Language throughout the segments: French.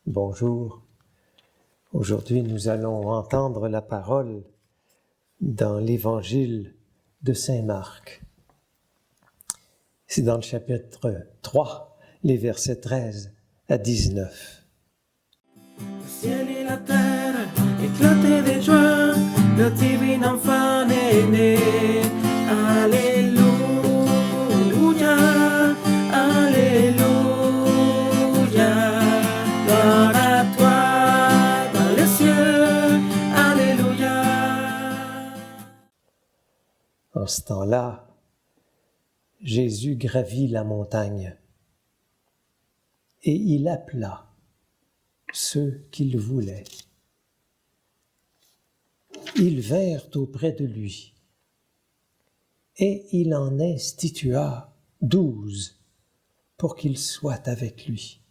Bonjour. Aujourd'hui, nous allons entendre la parole dans l'Évangile de Saint Marc. C'est dans le chapitre 3, les versets 13 à 19. Le ciel et la terre éclataient de joie, le divin enfant est né. Alléluia, alléluia. Gloire à toi dans les cieux, alléluia. En ce temps-là, Jésus gravit la montagne et il appela ceux qu'il voulait. Ils vinrent auprès de lui et il en institua 12 pour qu'ils soient avec lui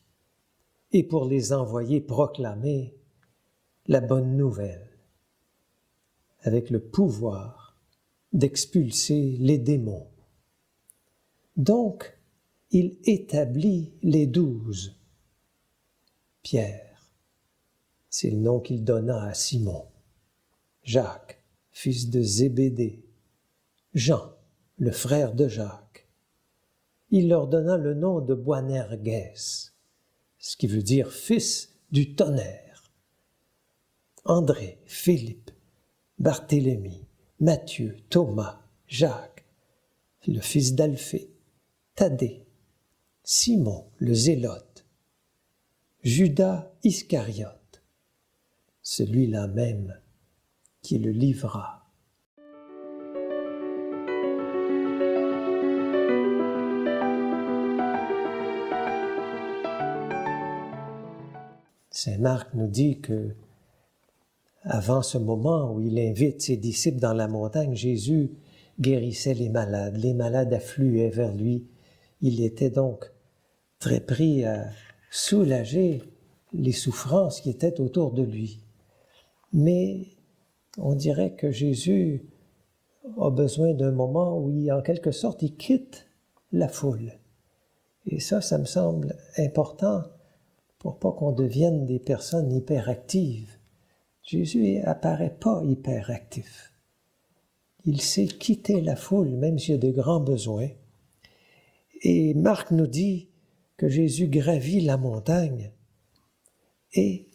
et pour les envoyer proclamer la bonne nouvelle avec le pouvoir d'expulser les démons. Donc, il établit les 12. Pierre, c'est le nom qu'il donna à Simon. Jacques, fils de Zébédée. Jean, le frère de Jacques. Il leur donna le nom de Boanerges, ce qui veut dire fils du tonnerre. André, Philippe, Barthélemy, Matthieu, Thomas, Jacques, le fils d'Alphée, Thaddée, Simon, le zélote, Judas Iscariote, celui-là même qui le livra. Saint Marc nous dit que, avant ce moment où il invite ses disciples dans la montagne, Jésus guérissait les malades affluaient vers lui. Il était donc très pris à soulager les souffrances qui étaient autour de lui. Mais on dirait que Jésus a besoin d'un moment où, en quelque sorte, il quitte la foule. Et ça me semble important pour pas qu'on devienne des personnes hyperactives. Jésus apparaît pas hyperactif. Il sait quitter la foule, même s'il y a de grands besoins. Et Marc nous dit que Jésus gravit la montagne et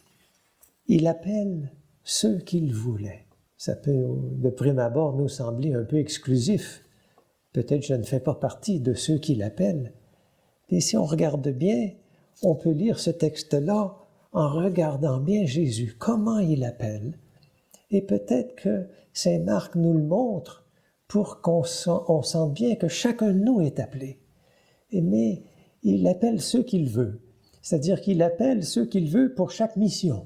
il appelle ceux qu'il voulait. Ça peut, de prime abord, nous sembler un peu exclusif. Peut-être je ne fais pas partie de ceux qu'il appelle. Mais si on regarde bien, on peut lire ce texte-là en regardant bien Jésus, comment il appelle. Et peut-être que Saint Marc nous le montre pour qu'on sente bien que chacun de nous est appelé. Mais il appelle ceux qu'il veut. C'est-à-dire qu'il appelle ceux qu'il veut pour chaque mission.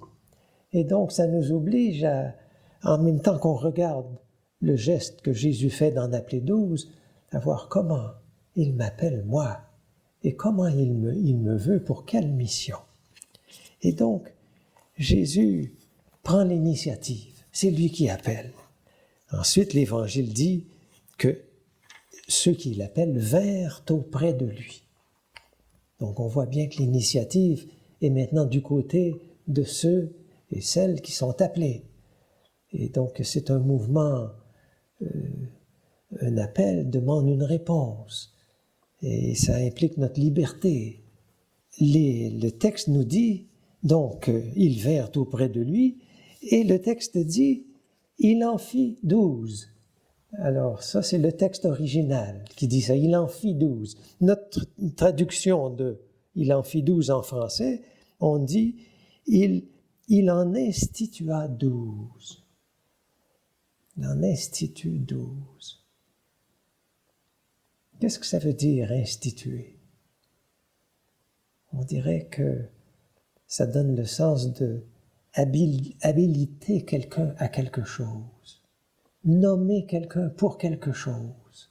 Et donc, ça nous oblige en même temps qu'on regarde le geste que Jésus fait d'en appeler 12, à voir comment il m'appelle moi et comment il me veut pour quelle mission. Et donc, Jésus prend l'initiative. C'est lui qui appelle. Ensuite, l'Évangile dit que ceux qui l'appellent vinrent auprès de lui. Donc, on voit bien que l'initiative est maintenant du côté de ceux et celles qui sont appelés. Et donc, c'est un mouvement, un appel demande une réponse. Et ça implique notre liberté. Le texte nous dit, donc, ils vinrent auprès de lui, et le texte dit, il en fit 12. Alors, ça, c'est le texte original qui dit ça. Il en fit 12. Notre traduction de « il en fit 12 » en français, on dit « il en institua 12 ». Il en institue 12. Qu'est-ce que ça veut dire, instituer? On dirait que ça donne le sens de habiliter quelqu'un à quelque chose. Nommer quelqu'un pour quelque chose.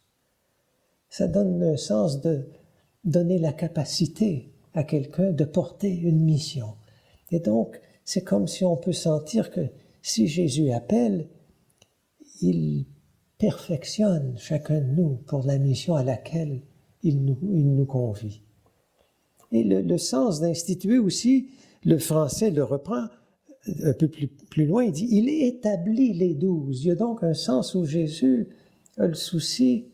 Ça donne le sens de donner la capacité à quelqu'un de porter une mission. Et donc, c'est comme si on peut sentir que si Jésus appelle, il perfectionne chacun de nous pour la mission à laquelle il nous convie. Et le sens d'instituer aussi le français le reprend un peu plus loin, il dit « Il établit les 12 ». Il y a donc un sens où Jésus a le souci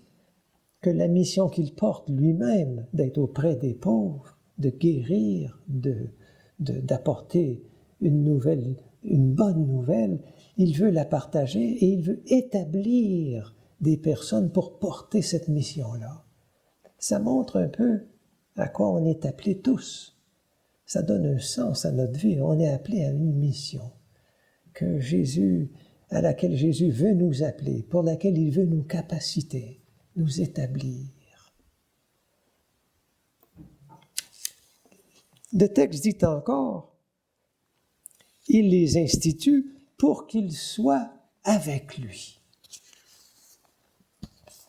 que la mission qu'il porte lui-même, d'être auprès des pauvres, de guérir, d'apporter une bonne nouvelle, il veut la partager et il veut établir des personnes pour porter cette mission-là. Ça montre un peu à quoi on est appelés tous. Ça donne un sens à notre vie. On est appelé à une mission à laquelle Jésus veut nous appeler, pour laquelle il veut nous capaciter, nous établir. Le texte dit encore, il les institue pour qu'ils soient avec lui.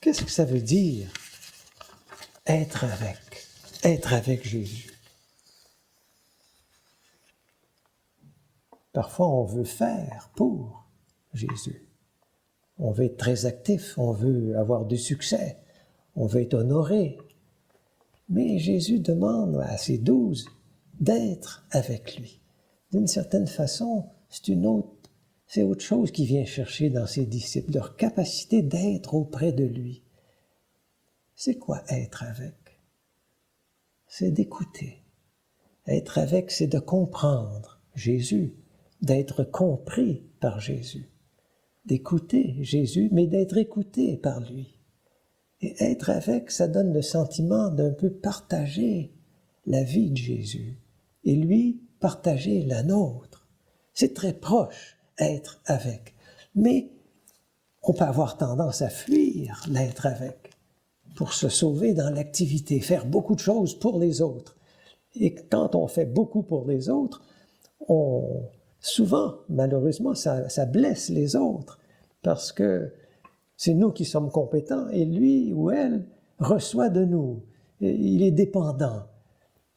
Qu'est-ce que ça veut dire, être avec Jésus? Parfois, on veut faire pour Jésus. On veut être très actif, on veut avoir du succès, on veut être honoré. Mais Jésus demande à ses 12 d'être avec lui. D'une certaine façon, c'est autre chose qu'il vient chercher dans ses disciples, leur capacité d'être auprès de lui. C'est quoi être avec? C'est d'écouter. Être avec, c'est de comprendre Jésus, d'être compris par Jésus, d'écouter Jésus, mais d'être écouté par lui. Et être avec, ça donne le sentiment d'un peu partager la vie de Jésus, et lui, partager la nôtre. C'est très proche, être avec. Mais on peut avoir tendance à fuir l'être avec, pour se sauver dans l'activité, faire beaucoup de choses pour les autres. Et quand on fait beaucoup pour les autres, souvent, malheureusement, ça blesse les autres, parce que c'est nous qui sommes compétents, et lui ou elle reçoit de nous. Il est dépendant.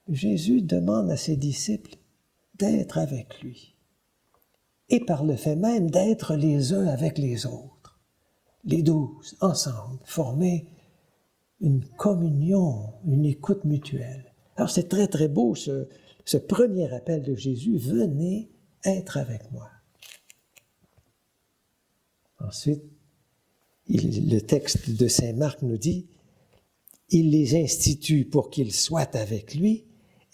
Jésus demande à ses disciples d'être avec lui, et par le fait même d'être les uns avec les autres. Les 12, ensemble, former une communion, une écoute mutuelle. Alors c'est très très beau ce premier appel de Jésus, venez être avec moi. Ensuite, le texte de saint Marc nous dit, il les institue pour qu'ils soient avec lui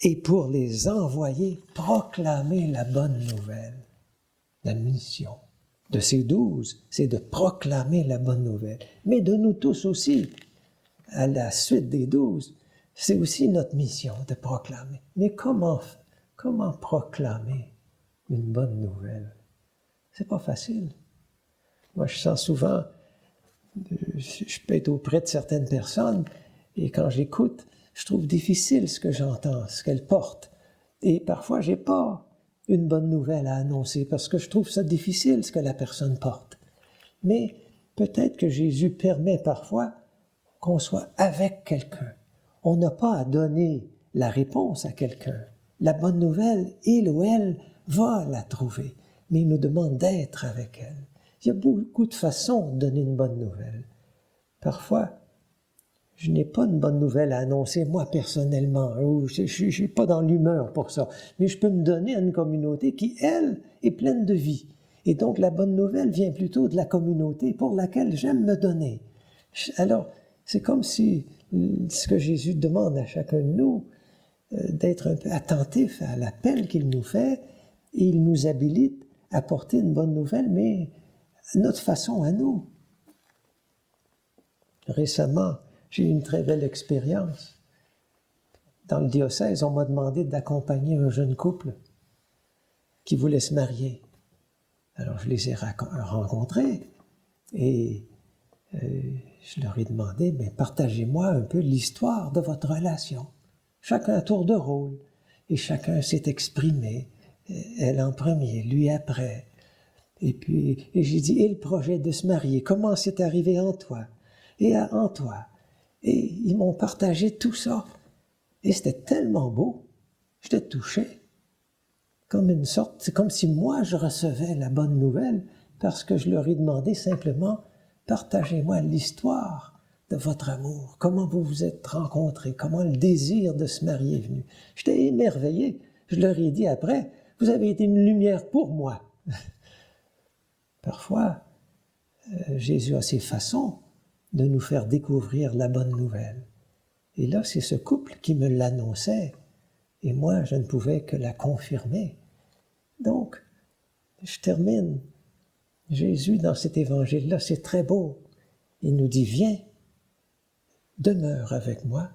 et pour les envoyer proclamer la bonne nouvelle. La mission de ces 12, c'est de proclamer la bonne nouvelle. Mais de nous tous aussi, à la suite des 12, c'est aussi notre mission de proclamer. Mais comment proclamer une bonne nouvelle? C'est pas facile. Moi, je sens souvent, je peux être auprès de certaines personnes, et quand j'écoute, je trouve difficile ce que j'entends, ce qu'elles portent. Et parfois, j'ai pas une bonne nouvelle à annoncer, parce que je trouve ça difficile ce que la personne porte. Mais peut-être que Jésus permet parfois qu'on soit avec quelqu'un. On n'a pas à donner la réponse à quelqu'un. La bonne nouvelle, il ou elle va la trouver, mais il nous demande d'être avec elle. Il y a beaucoup de façons de donner une bonne nouvelle. Parfois, je n'ai pas une bonne nouvelle à annoncer, moi, personnellement, ou je ne suis pas dans l'humeur pour ça, mais je peux me donner à une communauté qui, elle, est pleine de vie. Et donc, la bonne nouvelle vient plutôt de la communauté pour laquelle j'aime me donner. Alors, c'est comme si ce que Jésus demande à chacun de nous, d'être un peu attentif à l'appel qu'il nous fait, et il nous habilite à porter une bonne nouvelle, mais à notre façon à nous. Récemment, j'ai eu une très belle expérience. Dans le diocèse, on m'a demandé d'accompagner un jeune couple qui voulait se marier. Alors, je les ai rencontrés et je leur ai demandé, partagez-moi un peu l'histoire de votre relation. Chacun à tour de rôle. Et chacun s'est exprimé. Elle en premier, lui après. Et j'ai dit, et le projet de se marier, comment c'est arrivé en toi? Et en toi? Et ils m'ont partagé tout ça. Et c'était tellement beau. J'étais touché. C'est comme si moi je recevais la bonne nouvelle parce que je leur ai demandé simplement, partagez-moi l'histoire de votre amour. Comment vous vous êtes rencontrés, comment le désir de se marier est venu. J'étais émerveillé. Je leur ai dit après, vous avez été une lumière pour moi. Parfois, Jésus a ses façons de nous faire découvrir la bonne nouvelle. Et là, c'est ce couple qui me l'annonçait, et moi, je ne pouvais que la confirmer. Donc, je termine. Jésus, dans cet évangile-là, c'est très beau. Il nous dit, viens, demeure avec moi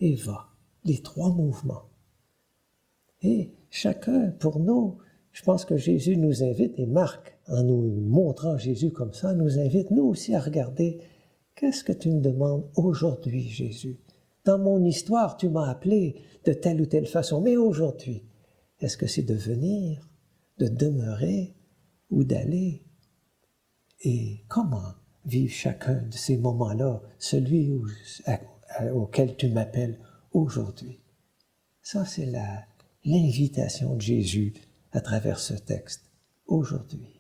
et va. Les 3 mouvements. Et chacun, pour nous, je pense que Jésus nous invite, et Marc, en nous montrant Jésus comme ça, nous invite, nous aussi, à regarder, qu'est-ce que tu me demandes aujourd'hui, Jésus? Dans mon histoire, tu m'as appelé de telle ou telle façon, mais aujourd'hui, est-ce que c'est de venir, de demeurer ou d'aller? Et comment vivre chacun de ces moments-là, celui auquel tu m'appelles aujourd'hui? Ça, c'est l'invitation de Jésus à travers ce texte, aujourd'hui.